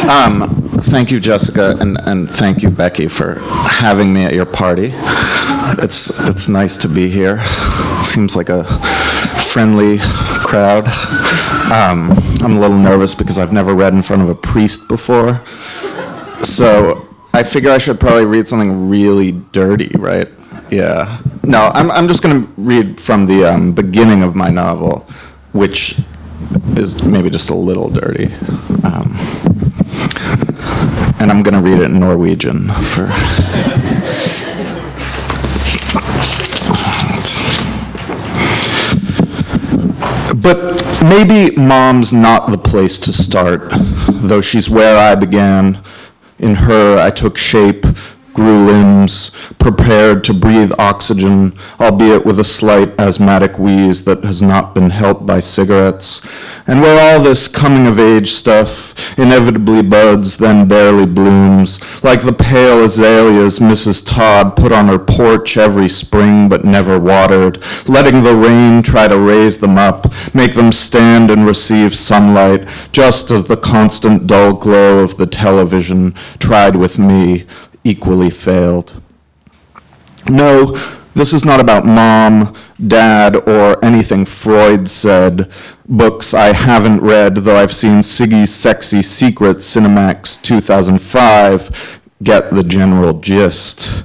Thank you, Jessica, and thank you, Becky, for having me at your party. It's nice to be here. Seems like a friendly crowd. I'm a little nervous because I've never read in front of a priest before. So I figure I should probably read something really dirty, right? Yeah. No, I'm just going to read from the beginning of my novel, which is maybe just a little dirty. And I'm going to read it in Norwegian for... But maybe mom's not the place to start, though she's where I began. In her I took shape, grew limbs, prepared to breathe oxygen, albeit with a slight asthmatic wheeze that has not been helped by cigarettes, and where all this coming-of-age stuff inevitably buds, then barely blooms, like the pale azaleas Mrs. Todd put on her porch every spring but never watered, letting the rain try to raise them up, make them stand and receive sunlight, just as the constant dull glow of the television tried with me, equally failed. No, this is not about mom, dad, or anything Freud said, books I haven't read, though I've seen Siggy's Sexy Secret, Cinemax 2005, get the general gist.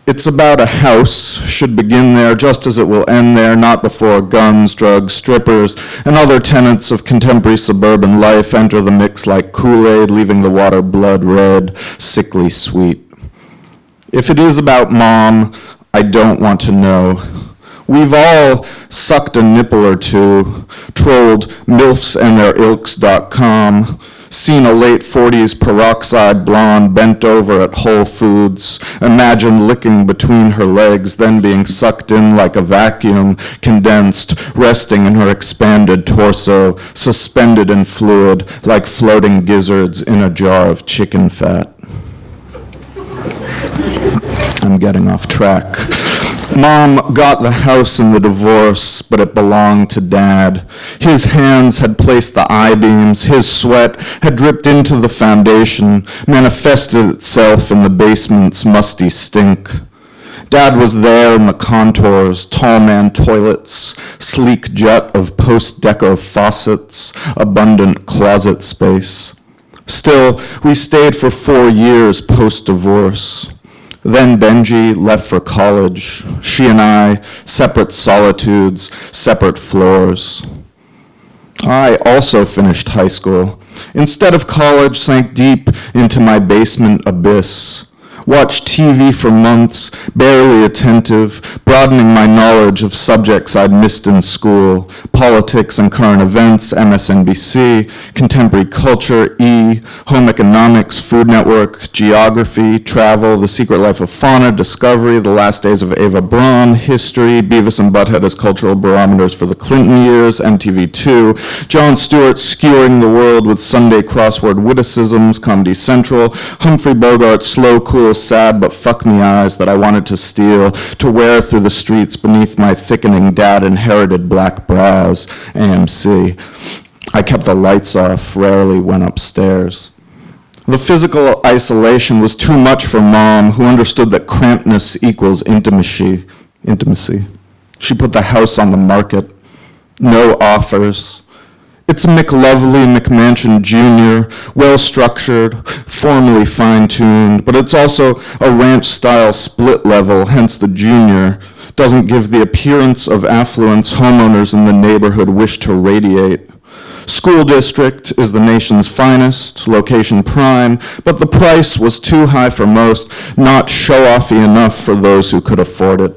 It's about a house, should begin there just as it will end there, not before guns, drugs, strippers, and other tenets of contemporary suburban life enter the mix like Kool-Aid, leaving the water blood red, sickly sweet. If it is about mom, I don't want to know. We've all sucked a nipple or two, trolled milfsandtheir.ilks.com, seen a late 40s peroxide blonde bent over at Whole Foods, imagined licking between her legs, then being sucked in like a vacuum, condensed, resting in her expanded torso, suspended in fluid like floating gizzards in a jar of chicken fat. I'm getting off track. Mom got the house in the divorce, but it belonged to Dad. His hands had placed the I-beams, his sweat had dripped into the foundation, manifested itself in the basement's musty stink. Dad was there in the contours, tall man toilets, sleek jet of post-deco faucets, abundant closet space. Still, we stayed for 4 years post-divorce. Then Benji left for college. She and I, separate solitudes, separate floors. I also finished high school. Instead of college, sank deep into my basement abyss. Watched TV for months, barely attentive, broadening my knowledge of subjects I'd missed in school, politics and current events, MSNBC, contemporary culture, E, home economics, Food Network, geography, travel, The Secret Life of Fauna, Discovery, The Last Days of Ava Braun, history, Beavis and Butthead as cultural barometers for the Clinton years, MTV2, Jon Stewart skewering the world with Sunday crossword witticisms, Comedy Central, Humphrey Bogart's slow, cool, sad but fuck me eyes that I wanted to steal, to wear through the streets beneath my thickening dad-inherited black brows, AMC. I kept the lights off, rarely went upstairs. The physical isolation was too much for Mom, who understood that crampedness equals intimacy. She put the house on the market. No offers. It's a McLovely McMansion Jr., well-structured, formally fine-tuned, but it's also a ranch-style split level, hence the junior, doesn't give the appearance of affluence homeowners in the neighborhood wish to radiate. School district is the nation's finest, location prime, but the price was too high for most, not show-offy enough for those who could afford it.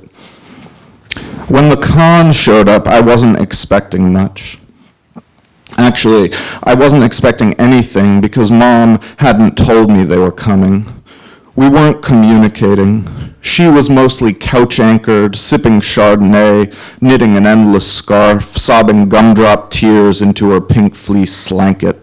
When the cons showed up, I wasn't expecting much. Actually, I wasn't expecting anything because Mom hadn't told me they were coming. We weren't communicating. She was mostly couch-anchored, sipping Chardonnay, knitting an endless scarf, sobbing gumdrop tears into her pink fleece blanket.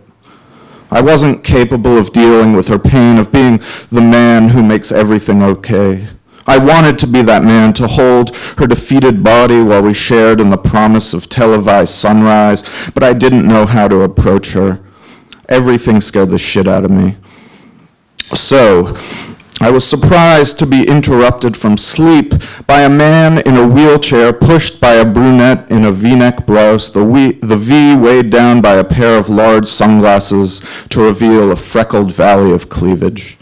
I wasn't capable of dealing with her pain of being the man who makes everything okay. I wanted to be that man, to hold her defeated body while we shared in the promise of televised sunrise, but I didn't know how to approach her. Everything scared the shit out of me. So, I was surprised to be interrupted from sleep by a man in a wheelchair pushed by a brunette in a V-neck blouse, the V weighed down by a pair of large sunglasses to reveal a freckled valley of cleavage.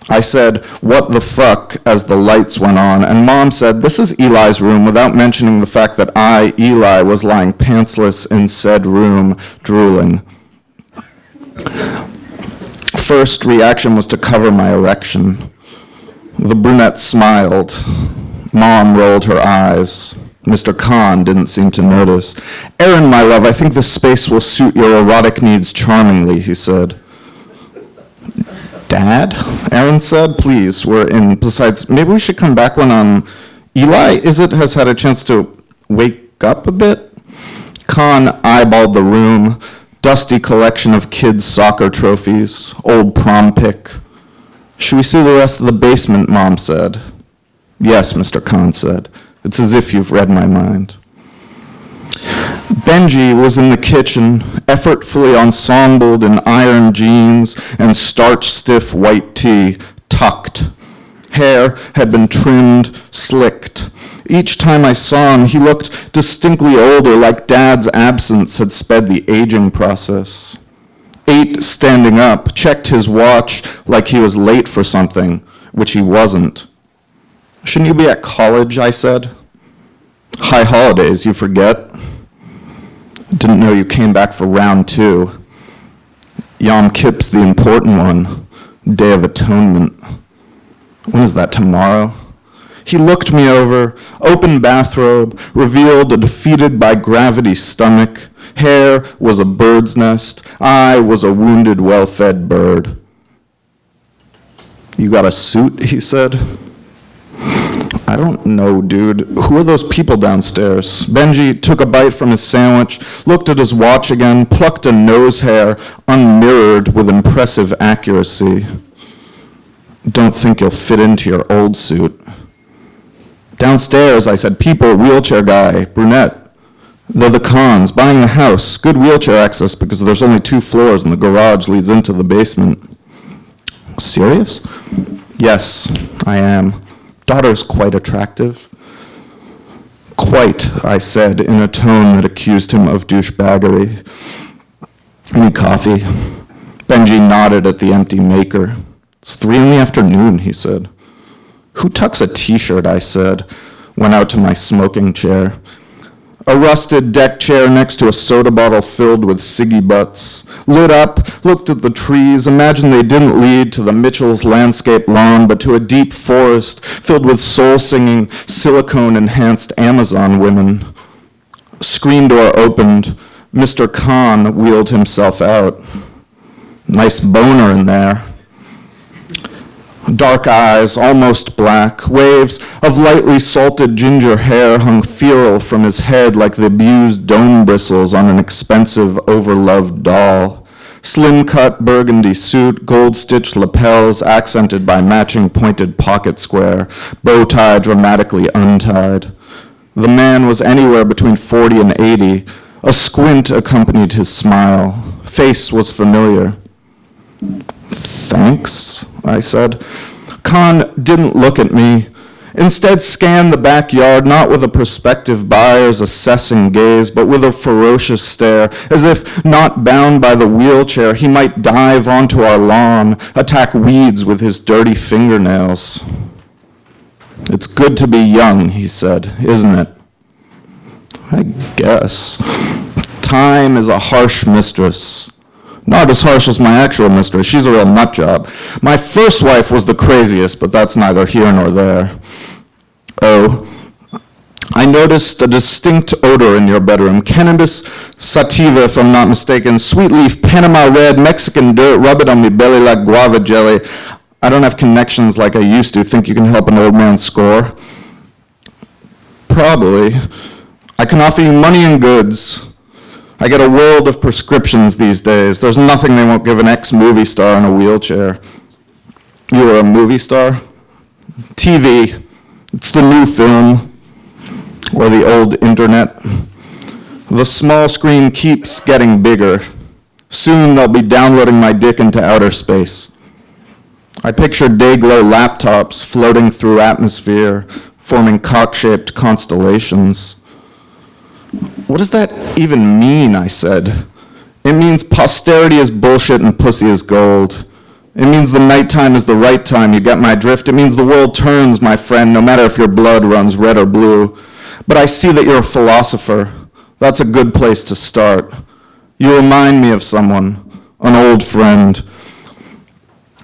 I said, "What the fuck," as the lights went on, and Mom said, "This is Eli's room," without mentioning the fact that I, Eli, was lying pantsless in said room, drooling. First reaction was to cover my erection. The brunette smiled. Mom rolled her eyes. Mr. Khan didn't seem to notice. "Aaron, my love, I think this space will suit your erotic needs charmingly," he said. "Dad?" Aaron said. "Please, we're in. Besides, maybe we should come back when Eli has had a chance to wake up a bit." Khan eyeballed the room. Dusty collection of kids' soccer trophies, old prom pic. "Should we see the rest of the basement?" Mom said. "Yes," Mr. Khan said. "It's as if you've read my mind." Benji was in the kitchen, effortfully ensembled in iron jeans and starch-stiff white tee, tucked. Hair had been trimmed, slicked. Each time I saw him, he looked distinctly older, like Dad's absence had sped the aging process. Ate standing up, checked his watch like he was late for something, which he wasn't. "Shouldn't you be at college?" I said. "High holidays, you forget." "Didn't know you came back for round 2. Yom Kipp's the important one, Day of Atonement. When is that, tomorrow?" He looked me over, open bathrobe, revealed a defeated by gravity stomach. Hair was a bird's nest. I was a wounded, well-fed bird. "You got a suit?" he said. "I don't know, dude. Who are those people downstairs?" Benji took a bite from his sandwich, looked at his watch again, plucked a nose hair, unmirrored with impressive accuracy. "Don't think you'll fit into your old suit." "Downstairs," I said. "People, wheelchair guy, brunette. They're the Khans, buying the house. Good wheelchair access because there's only 2 floors and the garage leads into the basement." "Serious?" "Yes, I am. Daughter's quite attractive." "Quite," I said in a tone that accused him of douchebaggery. "Any coffee?" Benji nodded at the empty maker. "It's 3 in the afternoon," he said. "Who tucks a t-shirt?" I said. Went out to my smoking chair. A rusted deck chair next to a soda bottle filled with ciggy butts. Lit up, looked at the trees, imagined they didn't lead to the Mitchell's landscape lawn, but to a deep forest filled with soul-singing, silicone-enhanced Amazon women. Screen door opened. Mr. Khan wheeled himself out. "Nice boner in there." Dark eyes, almost black, waves of lightly salted ginger hair hung feral from his head like the abused dome bristles on an expensive, overloved doll. Slim-cut burgundy suit, gold-stitched lapels accented by matching pointed pocket square, bow tie dramatically untied. The man was anywhere between 40 and 80. A squint accompanied his smile. Face was familiar. "Thanks," I said. Khan didn't look at me. Instead scanned the backyard, not with a prospective buyer's assessing gaze, but with a ferocious stare, as if, not bound by the wheelchair, he might dive onto our lawn, attack weeds with his dirty fingernails. "It's good to be young," he said, "isn't it?" "I guess. Time is a harsh mistress. Not as harsh as my actual mistress. She's a real nut job. My first wife was the craziest, but that's neither here nor there." "Oh, I noticed a distinct odor in your bedroom. Cannabis sativa, if I'm not mistaken. Sweet leaf, Panama red, Mexican dirt. Rub it on me belly like guava jelly. I don't have connections like I used to. Think you can help an old man score?" "Probably. I can offer you money and goods. I get a world of prescriptions these days. There's nothing they won't give an ex-movie star in a wheelchair." "You were a movie star?" "TV. It's the new film. Or the old internet. The small screen keeps getting bigger. Soon they'll be downloading my dick into outer space. I picture day-glow laptops floating through atmosphere, forming cock-shaped constellations. What does that even mean, I said. It means posterity is bullshit and pussy is gold. It means the nighttime is the right time, you get my drift. It means the world turns, my friend, no matter if your blood runs red or blue. But I see that you're a philosopher. That's a good place to start. You remind me of someone, an old friend.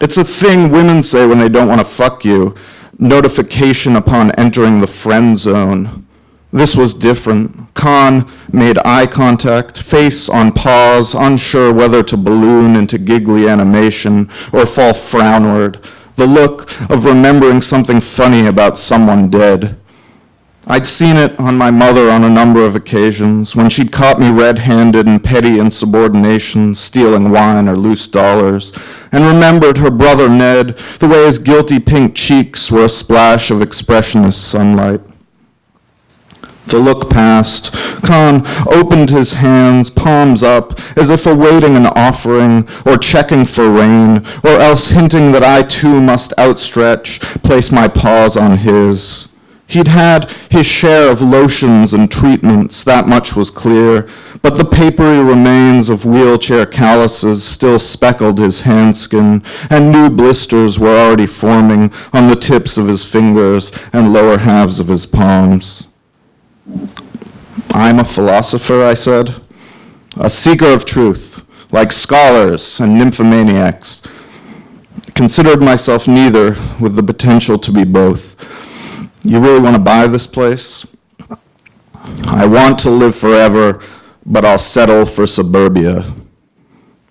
It's a thing women say when they don't want to fuck you. Notification upon entering the friend zone. This was different. Khan made eye contact, face on pause, unsure whether to balloon into giggly animation or fall frownward, the look of remembering something funny about someone dead. I'd seen it on my mother on a number of occasions, when she'd caught me red-handed in petty insubordination, stealing wine or loose dollars, and remembered her brother Ned, the way his guilty pink cheeks were a splash of expressionist sunlight. The look passed. Khan opened his hands, palms up, as if awaiting an offering, or checking for rain, or else hinting that I too must outstretch, place my paws on his. He'd had his share of lotions and treatments, that much was clear, but the papery remains of wheelchair calluses still speckled his handskin, and new blisters were already forming on the tips of his fingers and lower halves of his palms. I'm a philosopher, I said, a seeker of truth, like scholars and nymphomaniacs. Considered myself neither, with the potential to be both. You really want to buy this place? I want to live forever, but I'll settle for suburbia.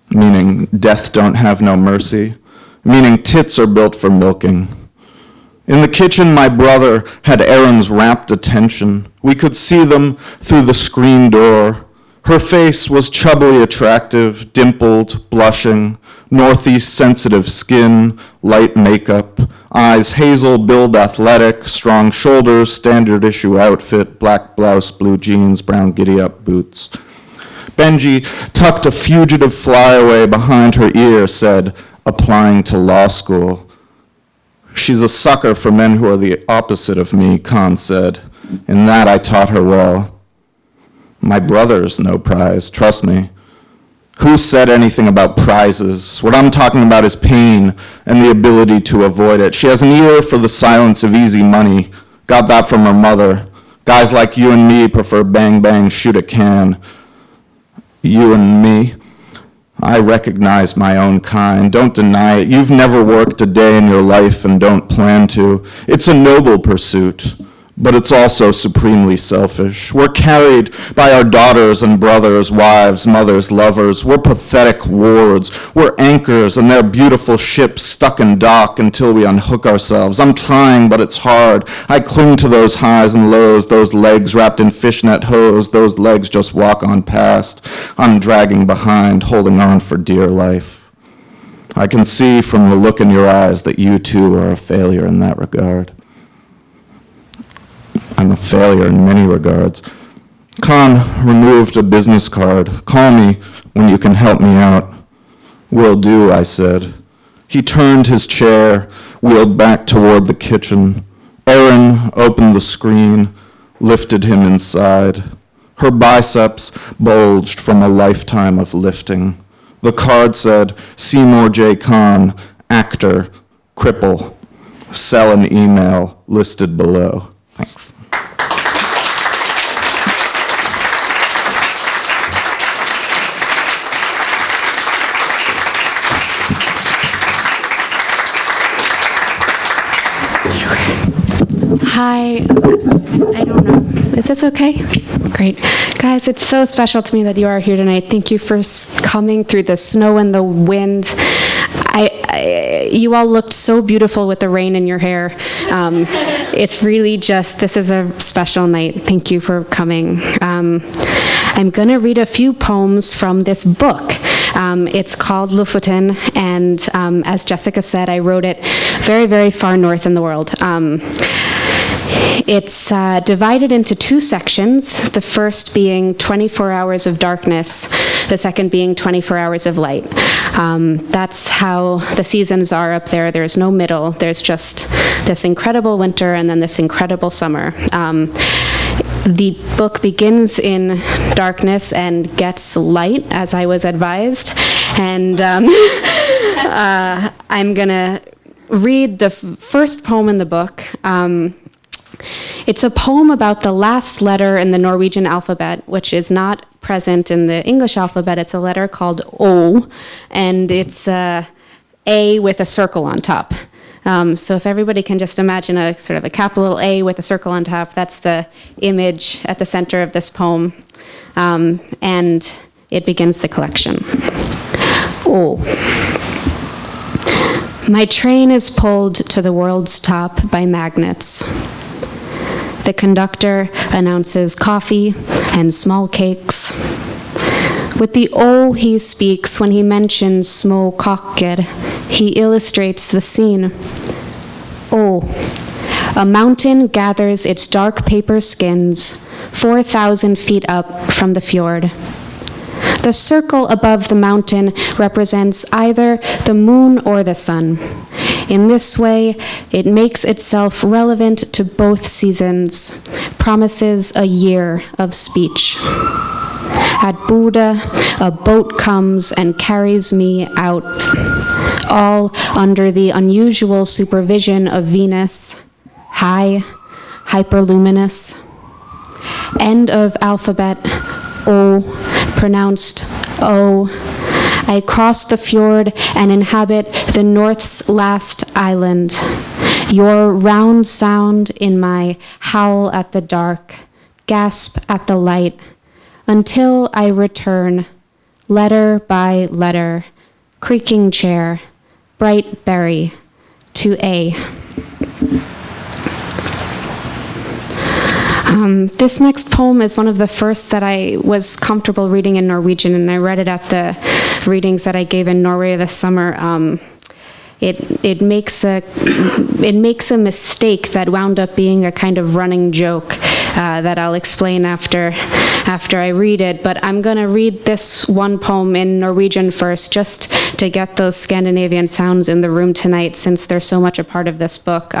Meaning death don't have no mercy. Meaning tits are built for milking. In the kitchen, my brother had Erin's rapt attention. We could see them through the screen door. Her face was chubbily attractive, dimpled, blushing, northeast sensitive skin, light makeup, eyes hazel, build athletic, strong shoulders, standard issue outfit, black blouse, blue jeans, brown giddy-up boots. Benji tucked a fugitive flyaway behind her ear, said, applying to law school. She's a sucker for men who are the opposite of me, Khan said. In that I taught her well. My brother's no prize, trust me. Who said anything about prizes? What I'm talking about is pain and the ability to avoid it. She has an ear for the silence of easy money. Got that from her mother. Guys like you and me prefer bang bang, shoot a can. You and me? I recognize my own kind. Don't deny it. You've never worked a day in your life and don't plan to. It's a noble pursuit, but it's also supremely selfish. We're carried by our daughters and brothers, wives, mothers, lovers. We're pathetic wards. We're anchors and they're beautiful ships stuck in dock until we unhook ourselves. I'm trying, but it's hard. I cling to those highs and lows, those legs wrapped in fishnet hose. Those legs just walk on past. I'm dragging behind, holding on for dear life. I can see from the look in your eyes that you too are a failure in that regard. I'm a failure in many regards. Khan removed a business card. Call me when you can help me out. Will do, I said. He turned his chair, wheeled back toward the kitchen. Erin opened the screen, lifted him inside. Her biceps bulged from a lifetime of lifting. The card said, Seymour J. Khan, actor, cripple. Sell an email listed below. Thanks. Hi, I don't know. Is this okay? Great. Guys, it's so special to me that you are here tonight. Thank you for coming through the snow and the wind. You all looked so beautiful with the rain in your hair. It's really just, this is a special night. Thank you for coming. I'm going to read a few poems from this book. It's called Lofoten, and as Jessica said, I wrote it very, very far north in the world. It's divided into two sections, the first being 24 hours of darkness, the second being 24 hours of light. That's how the seasons are up there. There's no middle. There's just this incredible winter and then this incredible summer. The book begins in darkness and gets light, as I was advised. And I'm going to read the first poem in the book. It's a poem about the last letter in the Norwegian alphabet, which is not present in the English alphabet. It's a letter called O, and it's A with a circle on top. So if everybody can just imagine a sort of a capital A with a circle on top, that's the image at the center of this poem. And it begins the collection. Oh. My train is pulled to the world's top by magnets. The conductor announces coffee and small cakes. With the O he speaks when he mentions små kakor. He illustrates the scene. Oh, a mountain gathers its dark paper skins 4,000 feet up from the fjord. The circle above the mountain represents either the moon or the sun. In this way, it makes itself relevant to both seasons, promises a year of speech. At Buda, a boat comes and carries me out, all under the unusual supervision of Venus, high, hyperluminous. End of alphabet, O, pronounced O. I cross the fjord and inhabit the north's last island. Your round sound in my howl at the dark, gasp at the light, until I return, letter by letter, creaking chair, bright berry, to A. This next poem is one of the first that I was comfortable reading in Norwegian, and I read it at the readings that I gave in Norway this summer. It makes a mistake that wound up being a kind of running joke that I'll explain after I read it. But I'm going to read this one poem in Norwegian first, just to get those Scandinavian sounds in the room tonight, since they're so much a part of this book.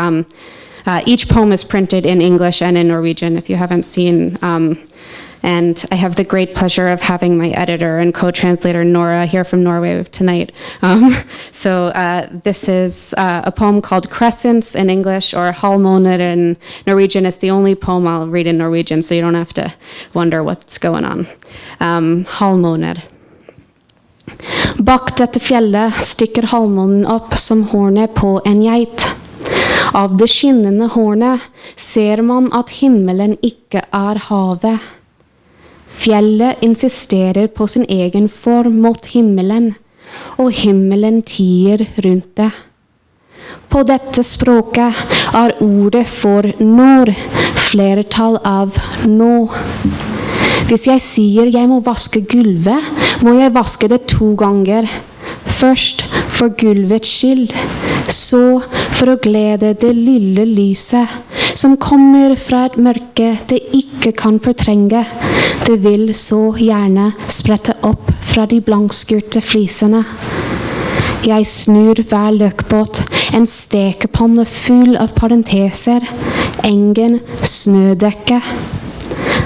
Each poem is printed in English and in Norwegian, if you haven't seen. And I have the great pleasure of having my editor and co-translator, Nora, here from Norway tonight. So this is a poem called Crescents in English, or Halvmåner in Norwegian. It's the only poem I'll read in Norwegian, so you don't have to wonder what's going on. Halvmåner. Bak dette fjellet stikker halvmånen opp som hornet på en geit. Av det skinnende hornet ser man at himmelen ikke er havet. Fjellet insisterer på sin egen form mot himmelen, og himmelen tier rundt det. På dette språket er ordet for nord flertall av nå. Hvis jeg sier jeg må vaske gulvet, må jeg vaske det 2 ganger. Først for gulvets skyld, så for å glede det lille lyset, som kommer fra et mørke det ikke kan fortrenge. Det vil så gjerne sprette opp fra de blankskurte flisene. Jeg snur hver løkbåt, en stekepanne full av parenteser, engen snødekke.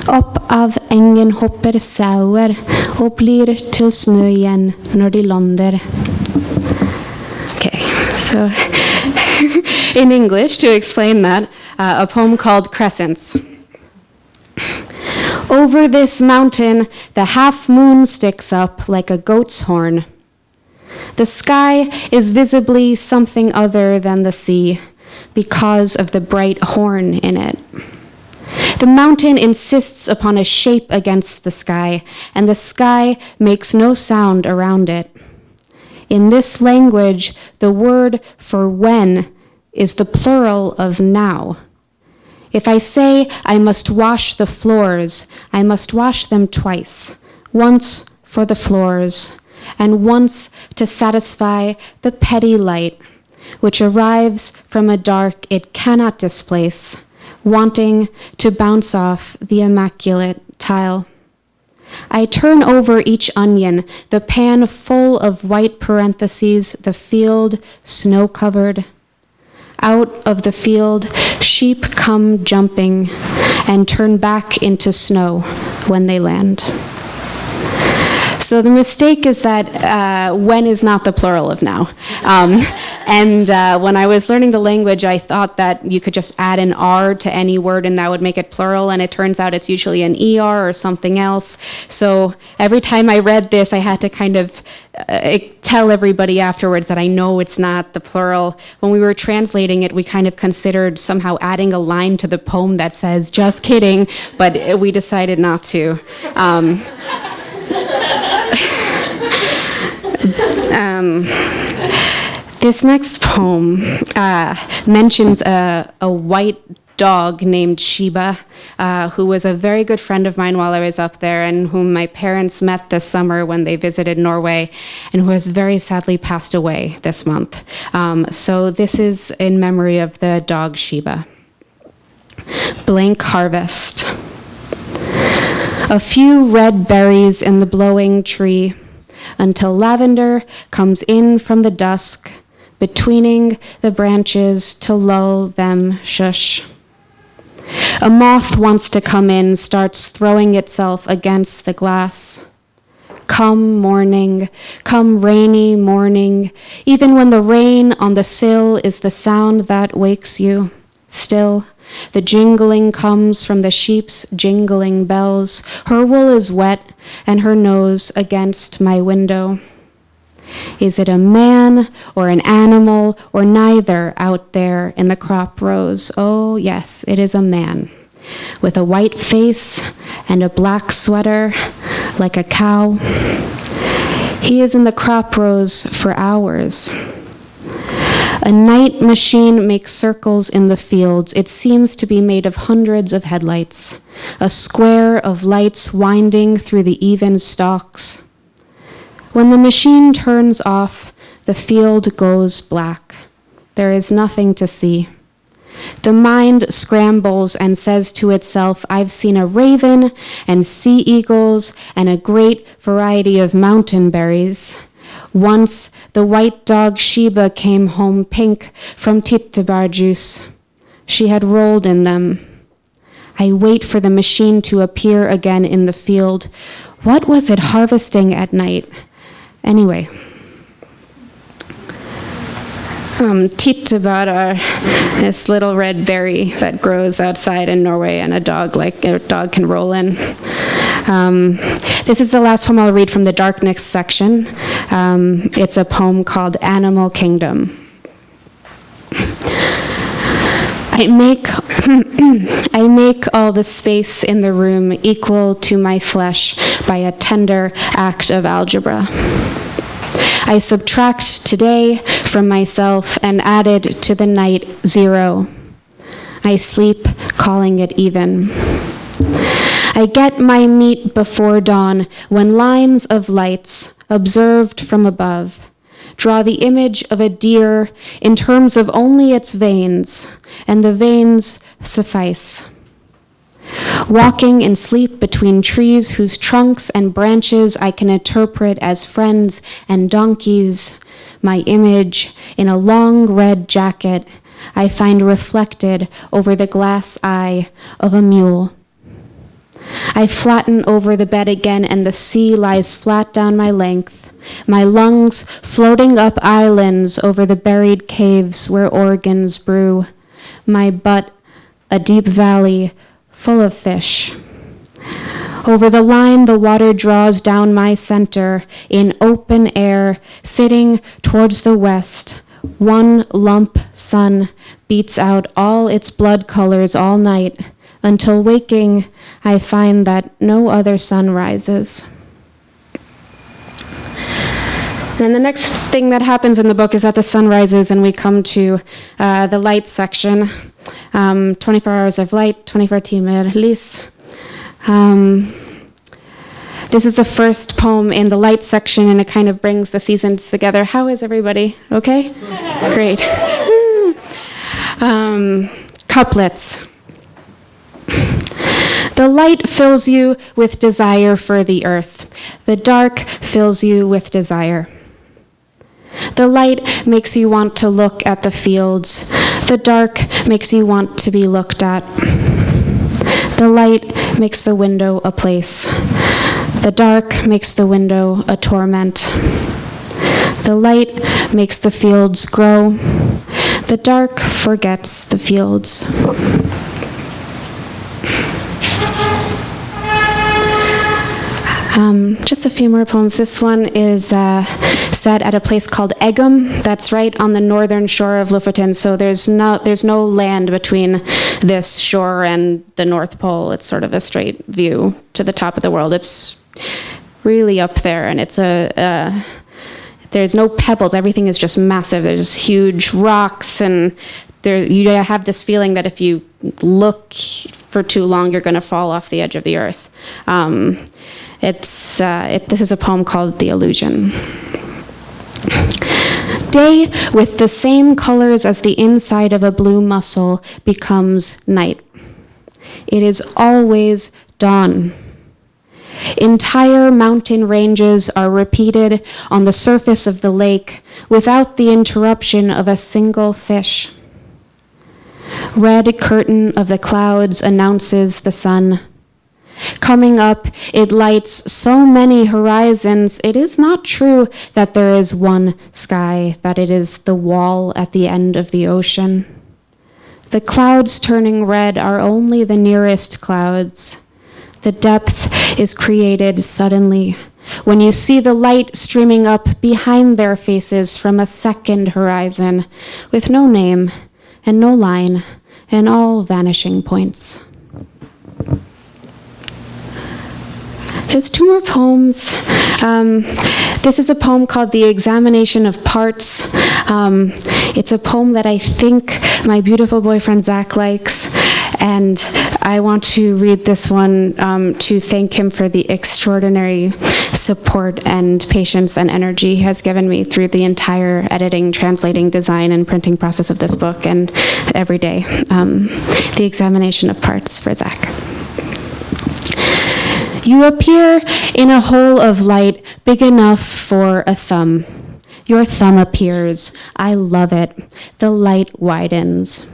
Opp av engen hopper sauer og blir til snø igjen når de lander. Okay, so in English, to explain that, a poem called Crescents. Over this mountain, the half moon sticks up like a goat's horn. The sky is visibly something other than the sea because of the bright horn in it. The mountain insists upon a shape against the sky, and the sky makes no sound around it. In this language, the word for when is the plural of now. If I say I must wash the floors, I must wash them twice, once for the floors, and once to satisfy the petty light, which arrives from a dark it cannot displace, wanting to bounce off the immaculate tile. I turn over each onion, the pan full of white parentheses, the field snow-covered. Out of the field, sheep come jumping and turn back into snow when they land. So the mistake is that when is not the plural of now. When I was learning the language, I thought that you could just add an R to any word and that would make it plural, and it turns out it's usually an ER or something else. So every time I read this, I had to kind of tell everybody afterwards that I know it's not the plural. When we were translating it, we kind of considered somehow adding a line to the poem that says, "Just kidding," but we decided not to. This next poem mentions a white dog named Sheba, who was a very good friend of mine while I was up there, and whom my parents met this summer when they visited Norway, and who has very sadly passed away this month. So this is in memory of the dog Sheba. Blank harvest. A few red berries in the blowing tree, until lavender comes in from the dusk, betweening the branches to lull them shush. A moth wants to come in, starts throwing itself against the glass. Come morning, come rainy morning, even when the rain on the sill is the sound that wakes you. Still, the jingling comes from the sheep's jingling bells. Her wool is wet and her nose against my window. Is it a man or an animal or neither out there in the crop rows? Oh, yes, it is a man with a white face and a black sweater like a cow. He is in the crop rows for hours. A night machine makes circles in the fields. It seems to be made of hundreds of headlights, a square of lights winding through the even stalks. When the machine turns off, the field goes black. There is nothing to see. The mind scrambles and says to itself, I've seen a raven and sea eagles and a great variety of mountain berries. Once, the white dog Sheba came home pink from tittebar juice. She had rolled in them. I wait for the machine to appear again in the field. What was it harvesting at night? Anyway. Tittebar are this little red berry that grows outside in Norway, and a dog can roll in. This is the last poem I'll read from the Darkness section. It's a poem called Animal Kingdom. I make all the space in the room equal to my flesh by a tender act of algebra. I subtract today from myself and add it to the night 0. I sleep, calling it even. I get my meat before dawn when lines of lights, observed from above, draw the image of a deer in terms of only its veins, and the veins suffice. Walking in sleep between trees whose trunks and branches I can interpret as friends and donkeys, my image in a long red jacket I find reflected over the glass eye of a mule. I flatten over the bed again, and the sea lies flat down my length, my lungs floating up islands over the buried caves where organs brew, my butt a deep valley full of fish. Over the line, the water draws down my center in open air, sitting towards the west. One lump sun beats out all its blood colors all night, until waking, I find that no other sun rises. Then the next thing that happens in the book is that the sun rises and we come to the light section. 24 hours of light, 24 timer lys. This is the first poem in the light section, and it kind of brings the seasons together. How is everybody? Okay? Great. Couplets. The light fills you with desire for the earth. The dark fills you with desire. The light makes you want to look at the fields. The dark makes you want to be looked at. The light makes the window a place. The dark makes the window a torment. The light makes the fields grow. The dark forgets the fields. Just a few more poems. This one is set at a place called Egham. That's right on the northern shore of Lofoten. So there's no land between this shore and the North Pole. It's sort of a straight view to the top of the world. It's really up there, and it's there's no pebbles. Everything is just massive. There's huge rocks, and you have this feeling that if you look for too long, you're going to fall off the edge of the earth. This is a poem called The Illusion. Day with the same colors as the inside of a blue mussel becomes night. It is always dawn. Entire mountain ranges are repeated on the surface of the lake without the interruption of a single fish. Red curtain of the clouds announces the sun. Coming up, it lights so many horizons. It is not true that there is one sky, that it is the wall at the end of the ocean. The clouds turning red are only the nearest clouds. The depth is created suddenly when you see the light streaming up behind their faces from a second horizon with no name and no line and all vanishing points. There's two more poems. This is a poem called The Examination of Parts. It's a poem that I think my beautiful boyfriend Zach likes, and I want to read this one to thank him for the extraordinary support and patience and energy he has given me through the entire editing, translating, design, and printing process of this book, and every day. The Examination of Parts for Zach. You appear in a hole of light big enough for a thumb. Your thumb appears. I love it. The light widens.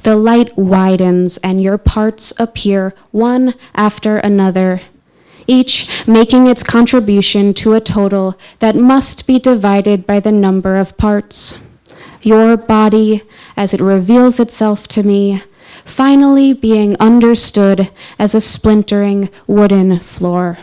The light widens, and your parts appear one after another, each making its contribution to a total that must be divided by the number of parts. Your body, as it reveals itself to me, finally being understood as a splintering wooden floor.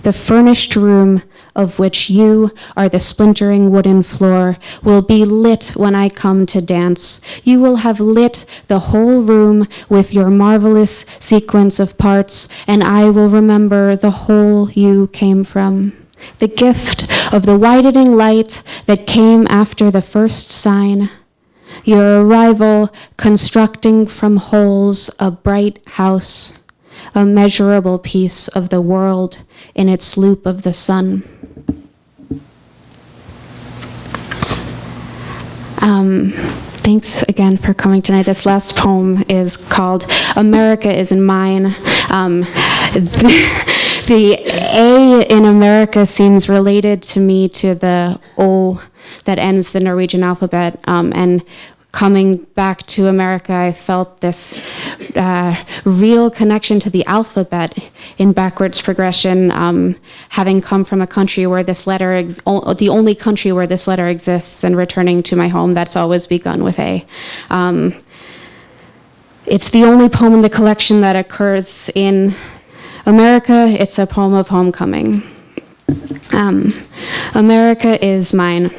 The furnished room, of which you are the splintering wooden floor, will be lit when I come to dance. You will have lit the whole room with your marvelous sequence of parts, and I will remember the whole you came from. The gift of the widening light that came after the first sign. Your arrival constructing from holes a bright house, a measurable piece of the world in its loop of the sun. Thanks again for coming tonight. This last poem is called America Isn't Mine. The A in America seems related to me to the O that ends the Norwegian alphabet, and coming back to America, I felt this real connection to the alphabet in backwards progression, having come from a country where this letter, the only country where this letter exists, and returning to my home that's always begun with A. It's the only poem in the collection that occurs in America. It's a poem of homecoming. America is mine.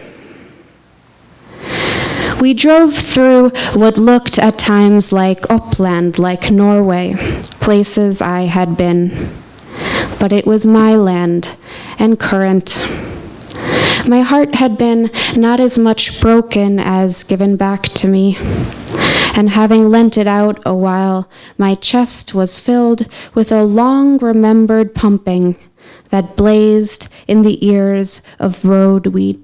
We drove through what looked at times like upland, like Norway, places I had been. But it was my land and current. My heart had been not as much broken as given back to me. And having lent it out a while, my chest was filled with a long-remembered pumping that blazed in the ears of road wheat.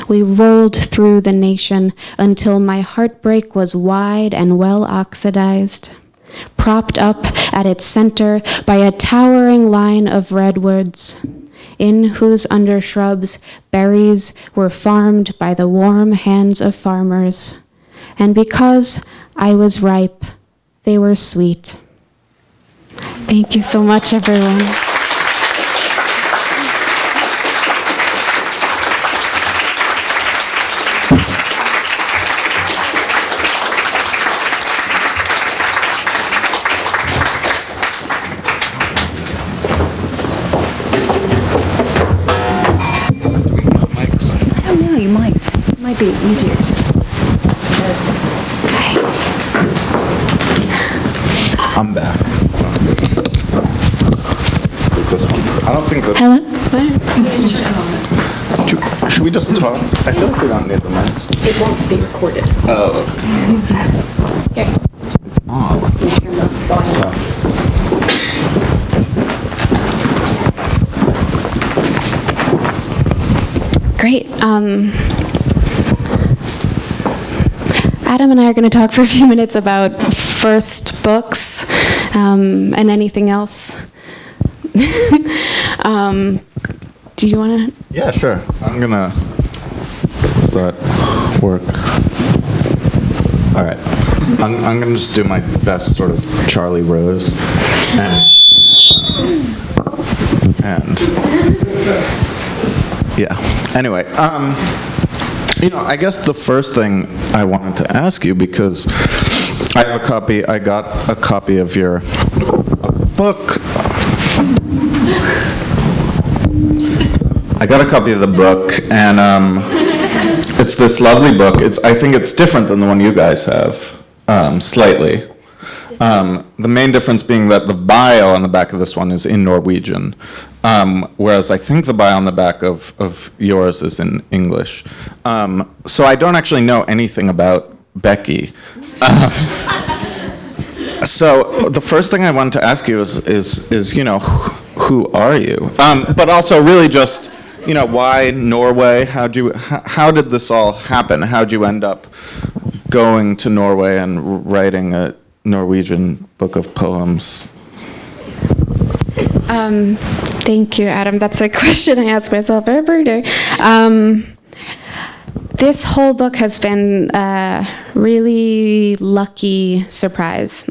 We rolled through the nation until my heartbreak was wide and well oxidized. propped up at its center by a towering line of redwoods, in whose undershrubs berries were farmed by the warm hands of farmers. And because I was ripe, they were sweet. Thank you so much, everyone. Oh, no, you might. It might be easier. I'm back. This one. I don't think that. Hello? Should we just talk? I feel like we don't need the mics. It won't be recorded. Oh, okay. It's on. So. Great. Adam and I are going to talk for a few minutes about first books and anything else. Do you want to? Yeah, sure. I'm gonna start work. All right. I'm gonna just do my best sort of Charlie Rose, and yeah. Anyway, I guess the first thing I wanted to ask you, because I got a copy of your book. I got a copy of the book, and it's this lovely book. I think it's different than the one you guys have, slightly. The main difference being that the bio on the back of this one is in Norwegian, whereas I think the bio on the back of yours is in English. So I don't actually know anything about Becky. So the first thing I wanted to ask you is who are you? But also really just, why Norway? How did this all happen? How'd you end up going to Norway and writing a Norwegian book of poems? Thank you, Adam. That's a question I ask myself every day. This whole book has been a really lucky surprise.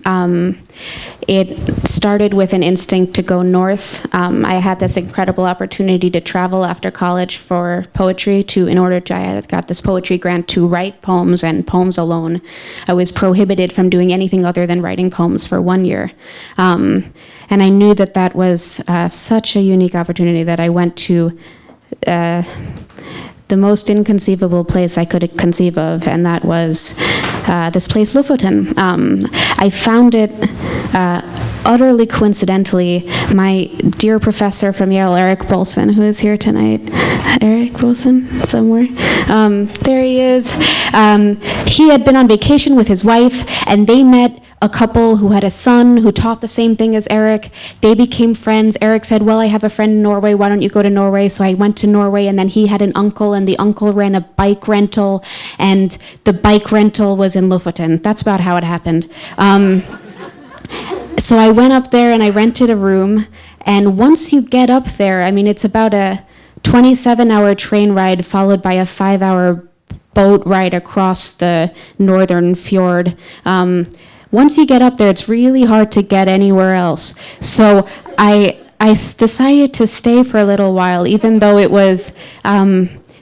It started with an instinct to go north. I had this incredible opportunity to travel after college for poetry I had got this poetry grant to write poems and poems alone. I was prohibited from doing anything other than writing poems for 1 year. And I knew that was such a unique opportunity that I went to the most inconceivable place I could conceive of, and that was this place, Lofoten. I found it utterly coincidentally. My dear professor from Yale, Eric Bolson, who is here tonight. Eric Bolson, somewhere. There he is. He had been on vacation with his wife, and they met a couple who had a son who taught the same thing as Eric. They became friends. Eric said, well, I have a friend in Norway. Why don't you go to Norway? So I went to Norway, and then he had an uncle, and the uncle ran a bike rental, and the bike rental was in Lofoten. That's about how it happened. So I went up there, and I rented a room. And once you get up there, it's about a 27-hour train ride followed by a 5-hour boat ride across the northern fjord. Once you get up there, it's really hard to get anywhere else. So I decided to stay for a little while, even though it was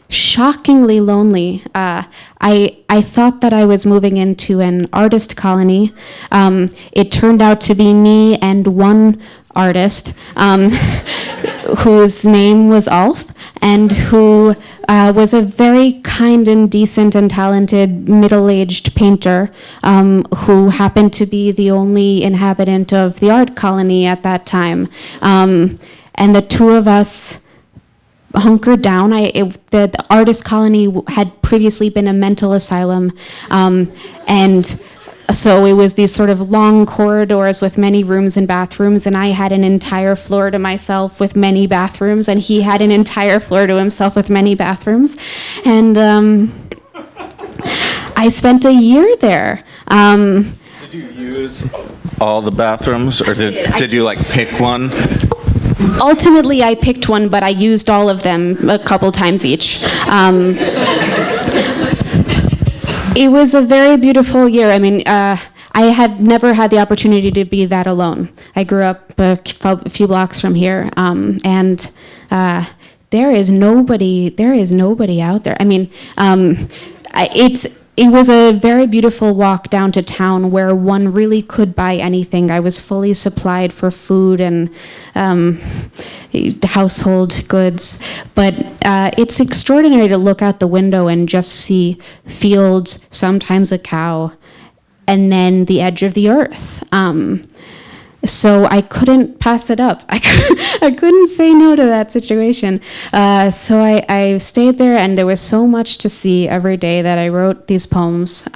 shockingly lonely. I thought that I was moving into an artist colony. It turned out to be me and one artist whose name was Alf, and who was a very kind and decent and talented middle-aged painter who happened to be the only inhabitant of the art colony at that time. And the two of us hunkered down. The artist colony had previously been a mental asylum, and so it was these sort of long corridors with many rooms and bathrooms, and I had an entire floor to myself with many bathrooms, and he had an entire floor to himself with many bathrooms. And I spent a year there. Did you use all the bathrooms, or did you like pick one? Ultimately, I picked one, but I used all of them a couple times each. It was a very beautiful year. I mean, I had never had the opportunity to be that alone. I grew up a few blocks from here, and there is nobody out there. I mean, it was a very beautiful walk down to town where one really could buy anything. I was fully supplied for food and household goods. But it's extraordinary to look out the window and just see fields, sometimes a cow, and then the edge of the earth. So I couldn't pass it up. I couldn't say no to that situation. So I stayed there, and there was so much to see every day that I wrote these poems,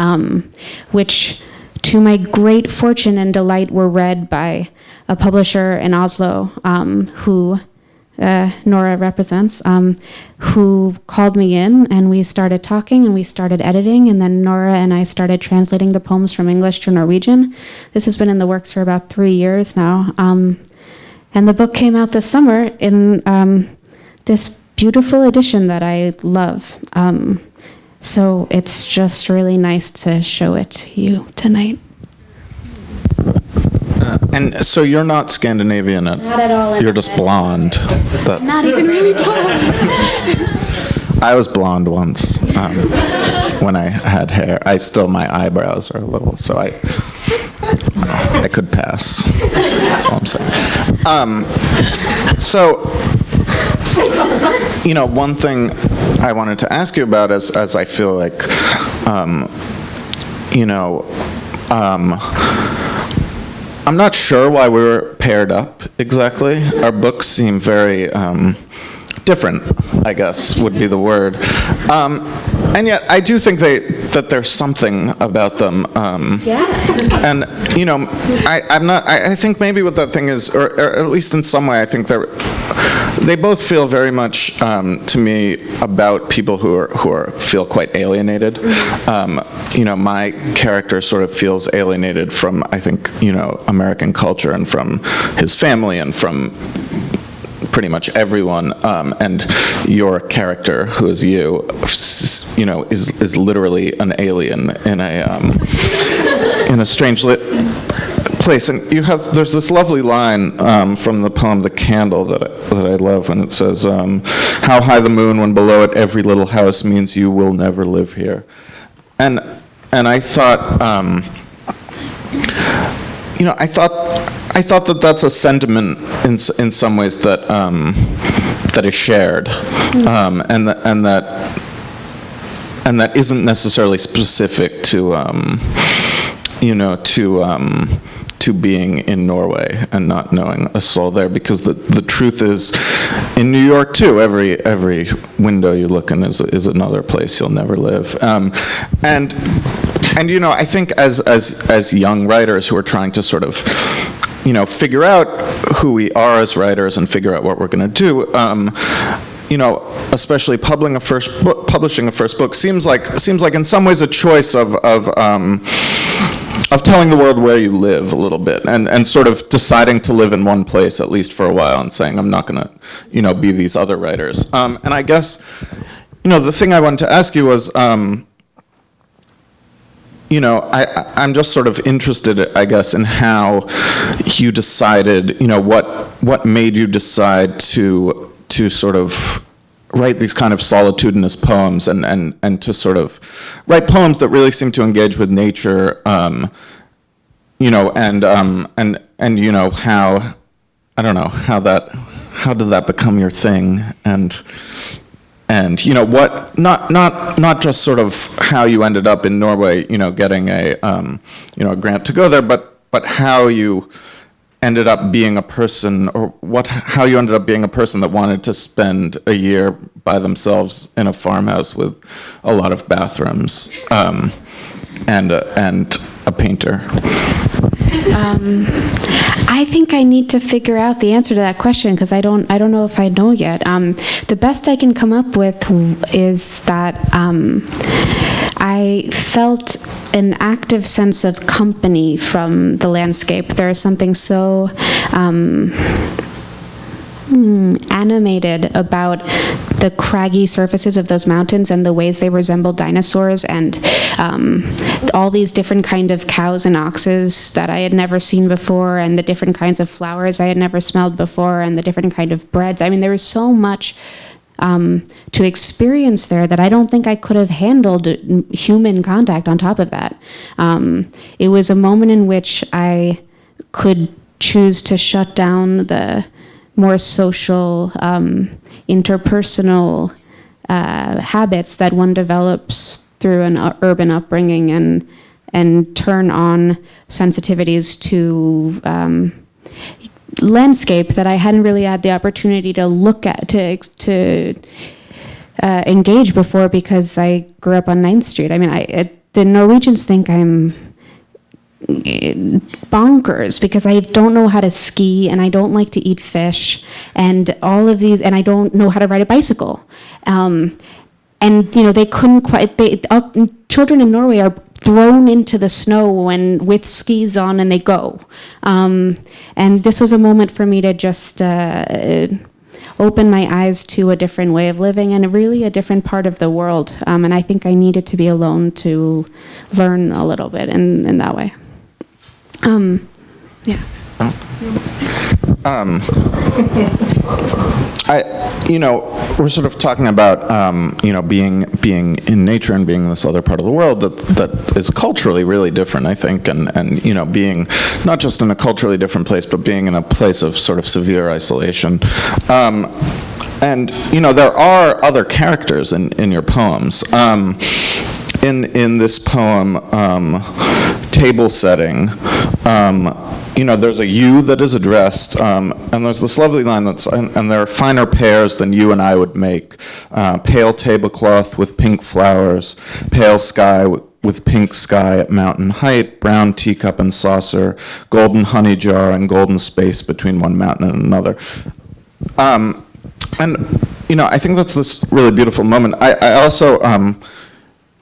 which, to my great fortune and delight, were read by a publisher in Oslo, who Nora represents, who called me in, and we started talking, and we started editing, and then Nora and I started translating the poems from English to Norwegian. This has been in the works for about 3 years now, and the book came out this summer in this beautiful edition that I love. So it's just really nice to show it to you tonight. And so you're not Scandinavian. Not at all. You're just blonde. Not even really blonde. I was blonde once when I had hair. My eyebrows are a little, so I could pass. That's all I'm saying. One thing I wanted to ask you about as I feel like, I'm not sure why we were paired up exactly. Our books seem very different, I guess would be the word. And yet I do think that there's something about them. Yeah. And, I think maybe what that thing is, or at least in some way, I think they both feel very much to me about people who feel quite alienated. My character sort of feels alienated from, I think, American culture and from his family and from pretty much everyone, and your character, who is you, is literally an alien in a strange place. And there's this lovely line from the poem "The Candle" that I love, when it says, "How high the moon when below it every little house means you will never live here." And I thought, I thought that that's a sentiment in some ways that is shared, and that isn't necessarily specific to to being in Norway and not knowing a soul there, because the truth is, in New York too, every window you look in is another place you'll never live, and I think as young writers who are trying to sort of figure out who we are as writers and figure out what we're going to do, especially publishing a first book seems like in some ways a choice of telling the world where you live a little bit, and sort of deciding to live in one place at least for a while, and saying, I'm not going to be these other writers. And I guess the thing I wanted to ask you was, I'm just sort of interested, I guess, in how you decided, what made you decide to sort of write these kind of solitudinous poems, and to sort of write poems that really seem to engage with nature, and how, I don't know, how did that become your thing, and what, not just sort of how you ended up in Norway, getting a grant to go there, but how you ended up being a person, or how you ended up being a person that wanted to spend a year by themselves in a farmhouse with a lot of bathrooms, and a painter. I think I need to figure out the answer to that question, because I don't know if I know yet. The best I can come up with is that I I felt an active sense of company from the landscape. There is something so animated about the craggy surfaces of those mountains and the ways they resemble dinosaurs, and all these different kind of cows and oxes that I had never seen before, and the different kinds of flowers I had never smelled before, and the different kind of breads. I mean, there was so much to experience there that I don't think I could have handled human contact on top of that. It was a moment in which I could choose to shut down the more social, interpersonal habits that one develops through an urban upbringing, and turn on sensitivities to landscape that I hadn't really had the opportunity to look at, to engage before, because I grew up on 9th Street. I mean, the Norwegians think I'm bonkers because I don't know how to ski, and I don't like to eat fish, and all of these, and I don't know how to ride a bicycle. And they couldn't quite. Children in Norway are thrown into the snow and with skis on, and they go. And this was a moment for me to just open my eyes to a different way of living and really a different part of the world. And I think I needed to be alone to learn a little bit in that way. Yeah. We're sort of talking about, being in nature and being in this other part of the world that is culturally really different, I think, and being not just in a culturally different place, but being in a place of sort of severe isolation. And there are other characters in your poems. In this poem, Table Setting, there's a you that is addressed, and there's this lovely line and there are finer pears than you and I would make. Pale tablecloth with pink flowers, pale sky with pink sky at mountain height, brown teacup and saucer, golden honey jar and golden space between one mountain and another. And, I think that's this really beautiful moment. I also,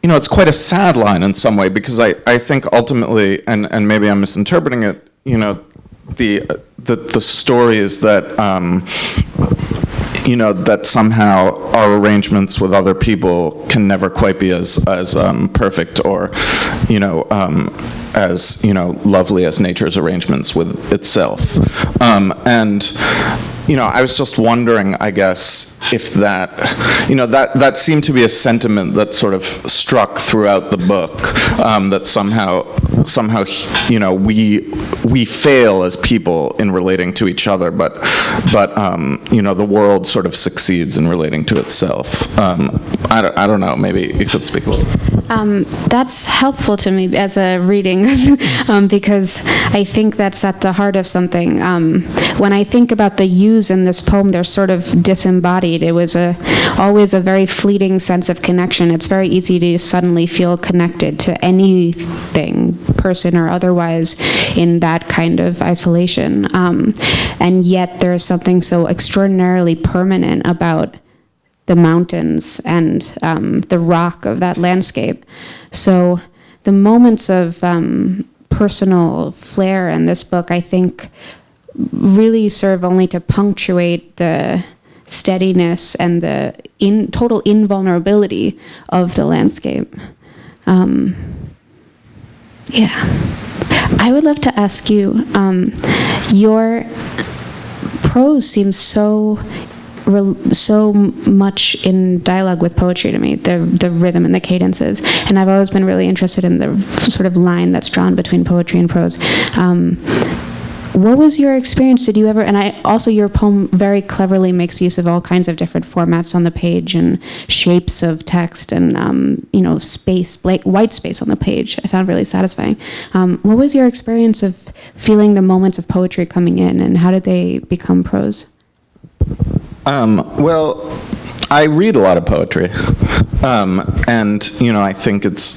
it's quite a sad line in some way, because I think ultimately, and maybe I'm misinterpreting it, the story is that, that somehow our arrangements with other people can never quite be as perfect or, as lovely as nature's arrangements with itself. I was just wondering, I guess, if that seemed to be a sentiment that sort of struck throughout the book, that somehow, we fail as people in relating to each other, but the world sort of succeeds in relating to itself. I don't know, maybe you could speak a little. That's helpful to me as a reading, because I think that's at the heart of something. When I think about the yous in this poem, they're sort of disembodied. It was always a very fleeting sense of connection. It's very easy to suddenly feel connected to anything, person or otherwise, in that kind of isolation. And yet there's something so extraordinarily permanent about the mountains and the rock of that landscape. So the moments of personal flair in this book, I think, really serve only to punctuate the steadiness and the total invulnerability of the landscape. I would love to ask you, your prose seems so much in dialogue with poetry to me, the rhythm and the cadences, and I've always been really interested in the sort of line that's drawn between poetry and prose. What was your experience? Did you ever, and your poem very cleverly makes use of all kinds of different formats on the page and shapes of text and, space, like white space on the page, I found really satisfying. What was your experience of feeling the moments of poetry coming in, and how did they become prose? Well, I read a lot of poetry, and I think it's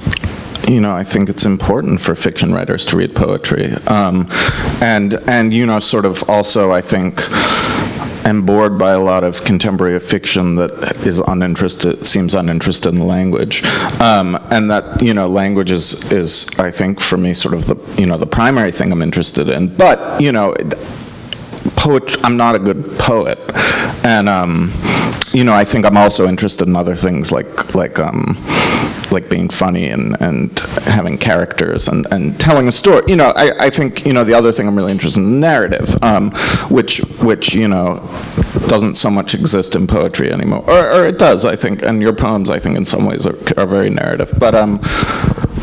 important for fiction writers to read poetry, and sort of also I think am bored by a lot of contemporary fiction that seems uninterested in the language, and that language is I think for me sort of the primary thing I'm interested in. But poetry, I'm not a good poet, and I think I'm also interested in other things like being funny and having characters and telling a story. I think the other thing I'm really interested in, narrative, which doesn't so much exist in poetry anymore, or it does, I think, and your poems, I think, in some ways are very narrative.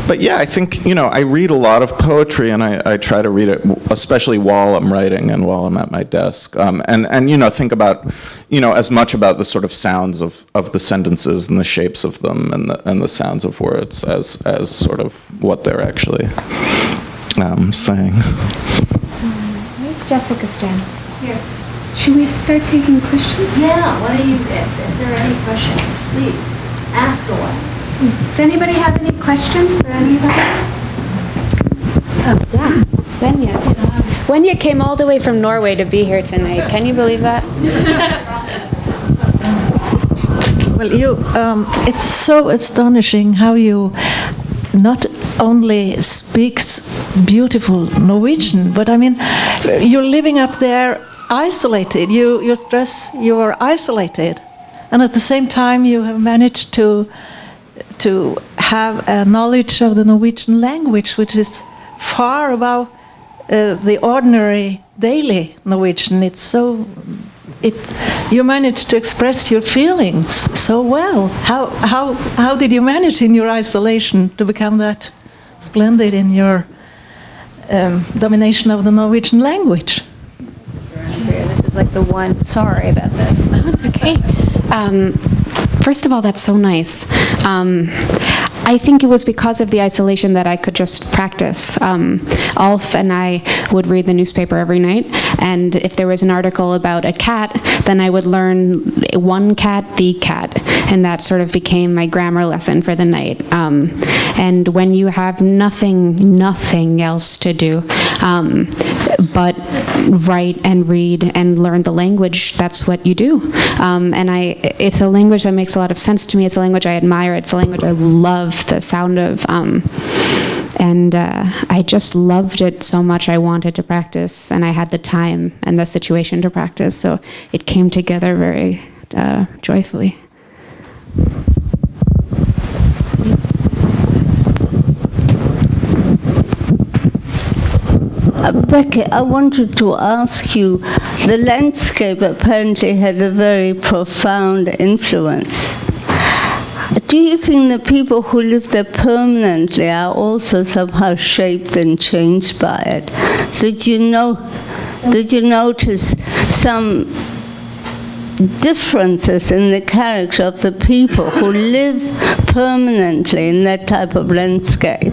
But yeah, I think, I read a lot of poetry, and I try to read it, especially while I'm writing and while I'm at my desk, and think about, as much about the sort of sounds of the sentences and the shapes of them and the sounds of words as sort of what they're actually saying. Where's Jessica Strand? Here. Should we start taking questions? Yeah, why don't you, if there are any questions, please, ask away. Does anybody have any questions for anybody? Oh, yeah. Venya. Venya came all the way from Norway to be here tonight. Can you believe that? Well, it's so astonishing how you not only speaks beautiful Norwegian, but I mean, you're living up there isolated. You stress you are isolated, and at the same time you have managed to have a knowledge of the Norwegian language, which is far above the ordinary daily Norwegian. You managed to express your feelings so well. How did you manage in your isolation to become that splendid in your domination of the Norwegian language? This is like the one, sorry about this. Oh, it's okay. First of all, that's so nice. I think it was because of the isolation that I could just practice. Alf and I would read the newspaper every night, and if there was an article about a cat, then I would learn one cat, the cat, and that sort of became my grammar lesson for the night. And when you have nothing else to do but write and read and learn the language, that's what you do. And it's a language that makes a lot of sense to me. It's a language I admire. It's a language I love the sound of. And I just loved it so much. I wanted to practice, and I had the time and the situation to practice. So it came together very joyfully. Becky, I wanted to ask you, the landscape apparently has a very profound influence. Do you think the people who live there permanently are also somehow shaped and changed by it? So did you notice some differences in the character of the people who live permanently in that type of landscape?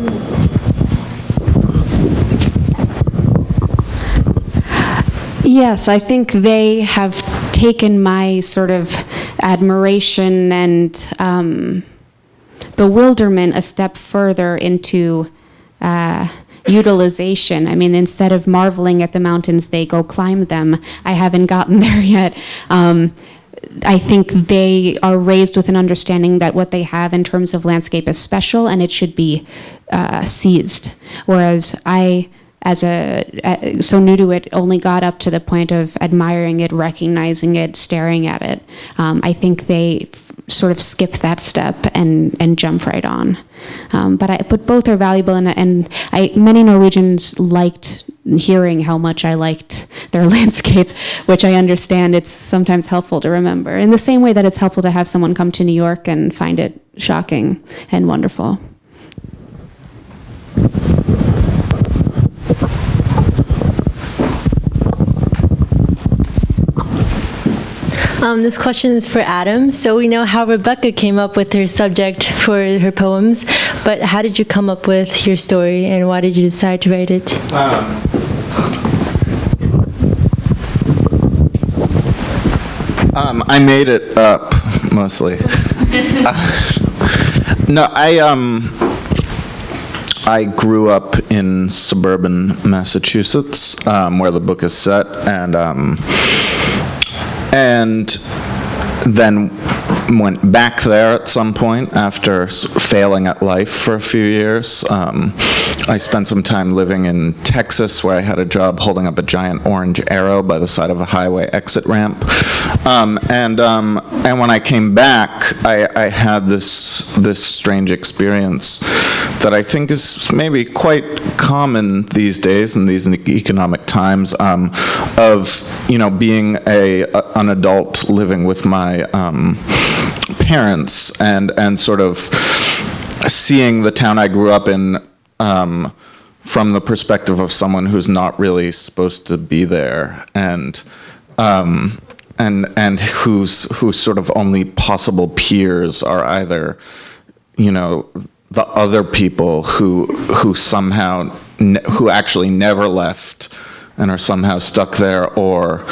Yes, I think they have taken my sort of admiration and bewilderment a step further into utilization. I mean, instead of marveling at the mountains, they go climb them. I haven't gotten there yet. I think they are raised with an understanding that what they have in terms of landscape is special and it should be seized. Whereas I, so new to it, only got up to the point of admiring it, recognizing it, staring at it. I think they sort of skip that step and jump right on. But both are valuable, and many Norwegians liked hearing how much I liked their landscape, which I understand it's sometimes helpful to remember. In the same way that it's helpful to have someone come to New York and find it shocking and wonderful. This question is for Adam. So we know how Rebecca came up with her subject for her poems, but how did you come up with your story, and why did you decide to write it? I made it up, mostly. No, I grew up in suburban Massachusetts, where the book is set, and and then went back there at some point after failing at life for a few years. I spent some time living in Texas, where I had a job holding up a giant orange arrow by the side of a highway exit ramp. And when I came back, I had this strange experience that I think is maybe quite common these days in these economic times, of being an adult living with my parents and sort of seeing the town I grew up in from the perspective of someone who's not really supposed to be there, and whose sort of only possible peers are either the other people who somehow who actually never left and are somehow stuck there, or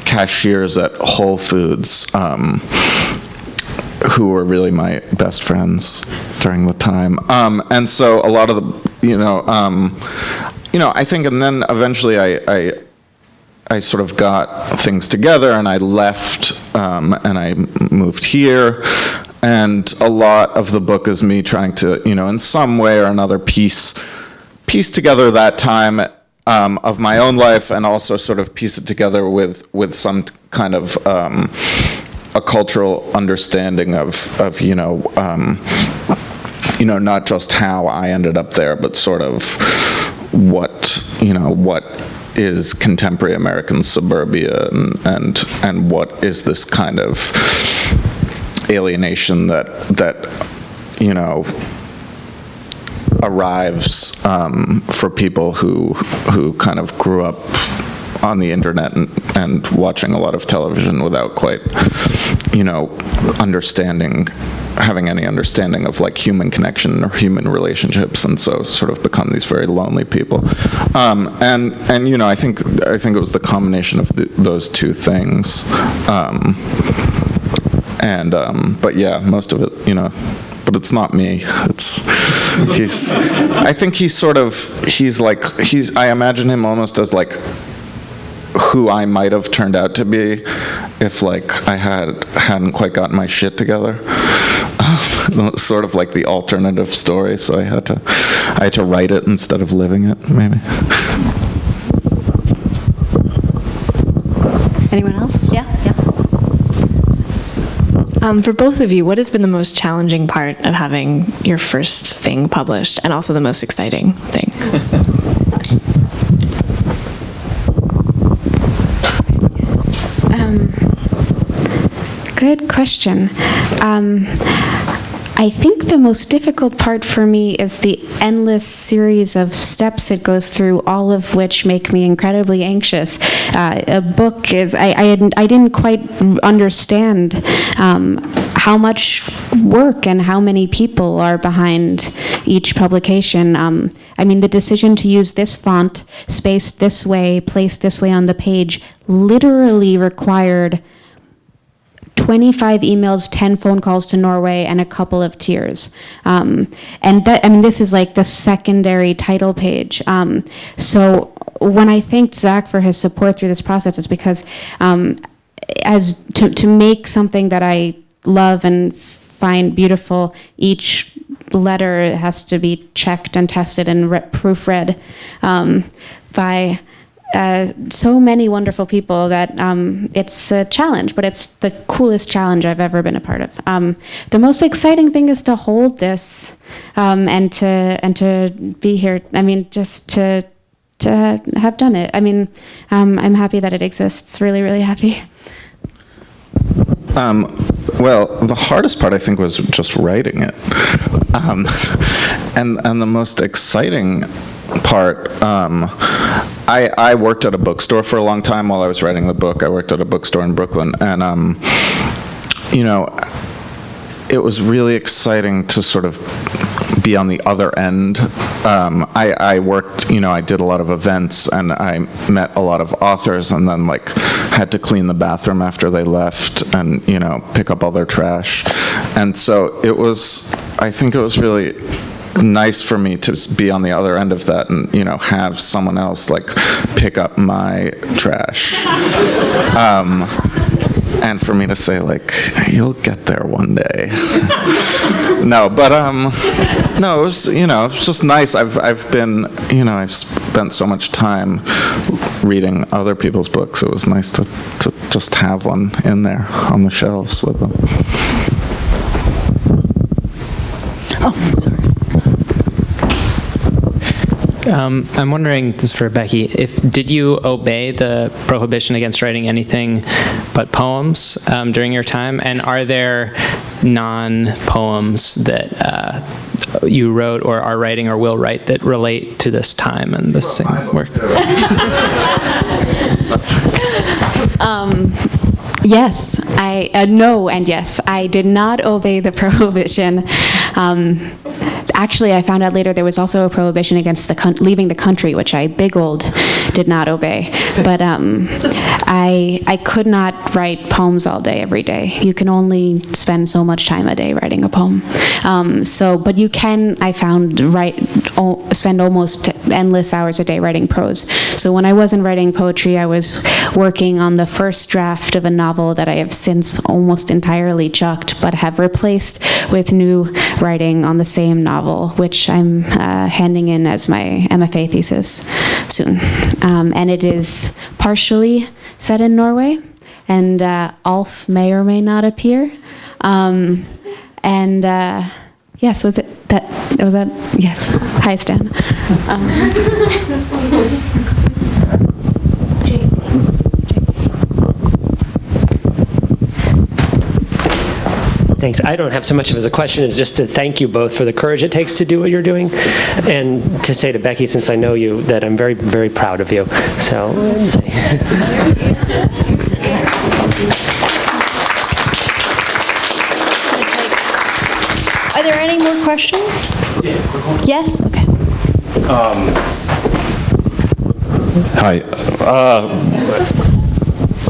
cashiers at Whole Foods, who were really my best friends during the time. And so a lot of the, I think, and then eventually I sort of got things together and I left, and I moved here. And a lot of the book is me trying to, in some way or another piece together that time of my own life, and also sort of piece it together with some kind of a cultural understanding of not just how I ended up there, but sort of what is contemporary American suburbia, and what is this kind of alienation that arrives for people who kind of grew up on the internet and watching a lot of television without quite, having any understanding of like human connection or human relationships, and so sort of become these very lonely people. And I think it was the combination of those two things. But yeah, most of it, but it's not me. I imagine him almost as like who I might have turned out to be if like I hadn't quite gotten my shit together. Sort of like the alternative story, so I had to write it instead of living it, maybe. Anyone else? Yeah. For both of you, what has been the most challenging part of having your first thing published, and also the most exciting thing? Good question. I think the most difficult part for me is the endless series of steps it goes through, all of which make me incredibly anxious. A book is, I didn't quite understand how much work and how many people are behind each publication. The decision to use this font, spaced this way, placed this way on the page, literally required 25 emails, 10 phone calls to Norway, and a couple of tears. This is like the secondary title page. So when I thanked Zach for his support through this process, it's because to make something that I love and find beautiful, each letter has to be checked and tested and proofread by so many wonderful people that it's a challenge, but it's the coolest challenge I've ever been a part of. The most exciting thing is to hold this and to be here. Just to have done it. I'm happy that it exists. Really, really happy. Well, the hardest part, I think, was just writing it. And the most exciting part, I worked at a bookstore for a long time while I was writing the book. I worked at a bookstore in Brooklyn, and, it was really exciting to sort of be on the other end. I worked, I did a lot of events, and I met a lot of authors, and then like had to clean the bathroom after they left, and pick up all their trash. And so I think it was really nice for me to be on the other end of that, and have someone else like pick up my trash. and for me to say, like, you'll get there one day. No, but no, it was, it's just nice. I've been, I've spent so much time reading other people's books. It was nice to just have one in there on the shelves with them. Oh, sorry. I'm wondering, this is for Becky, did you obey the prohibition against writing anything but poems during your time? And are there non-poems that you wrote or are writing or will write that relate to this time and this same work? Yes, no and yes. I did not obey the prohibition. Actually, I found out later there was also a prohibition against leaving the country, which I big old did not obey. But I could not write poems all day, every day. You can only spend so much time a day writing a poem. But you can, I found, spend almost endless hours a day writing prose. So when I wasn't writing poetry, I was working on the first draft of a novel that I have since almost entirely chucked, but have replaced with new writing on the same novel, which I'm handing in as my MFA thesis soon. And it is partially set in Norway, and Alf may or may not appear. Yes, was that, yes. Hi, Stan. Thanks. I don't have so much of as a question as just to thank you both for the courage it takes to do what you're doing, and to say to Becky, since I know you, that I'm very, very proud of you. So. Are there any more questions? Yeah, quick one. Yes? Okay. Hi.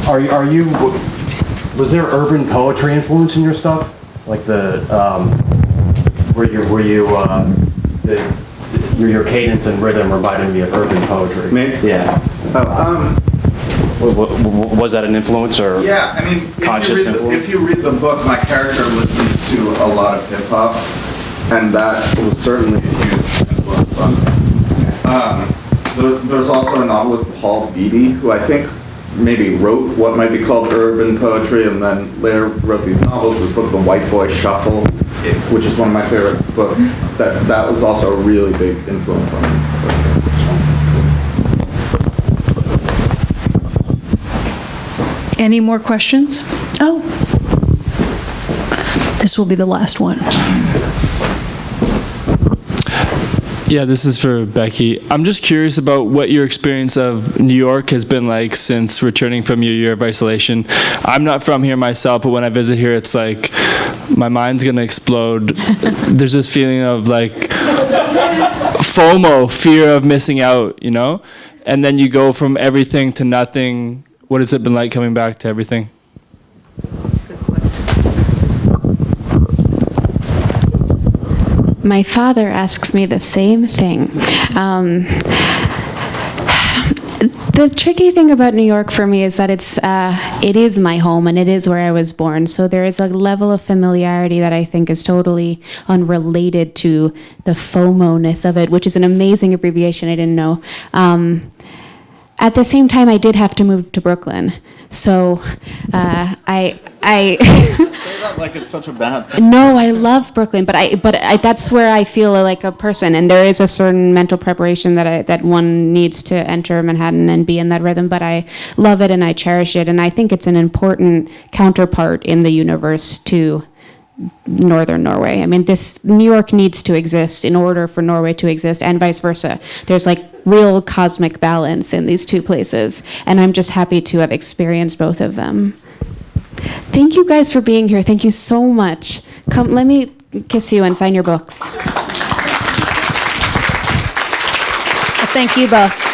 Are you? Was there urban poetry influence in your stuff? Like your cadence and rhythm reminded me of urban poetry. Me? Yeah. Was that an influence or? Yeah, I mean, conscious influence? if you read the book, my character listens to a lot of hip hop, and that was certainly a huge influence on me. There's also a novelist, Paul Beatty, who I think maybe wrote what might be called urban poetry, and then later wrote these novels. This book, The White Boy Shuffle, which is one of my favorite books. That was also a really big influence on me. Any more questions? Oh. This will be the last one. Yeah, this is for Becky. I'm just curious about what your experience of New York has been like since returning from your year of isolation. I'm not from here myself, but when I visit here, it's like my mind's gonna explode. There's this feeling of like FOMO, fear of missing out, And then you go from everything to nothing. What has it been like coming back to everything? My father asks me the same thing. The tricky thing about New York for me is that it is my home and it is where I was born. So there is a level of familiarity that I think is totally unrelated to the FOMO-ness of it, which is an amazing abbreviation I didn't know. At the same time, I did have to move to Brooklyn. So I say that like it's such a bad thing. No, I love Brooklyn, but that's where I feel like a person, and there is a certain mental preparation that one needs to enter Manhattan and be in that rhythm. But I love it and I cherish it, and I think it's an important counterpart in the universe to Northern Norway. I mean, New York needs to exist in order for Norway to exist, and vice versa. There's like real cosmic balance in these two places, and I'm just happy to have experienced both of them. Thank you guys for being here. Thank you so much. Come, let me kiss you and sign your books. Thank you both.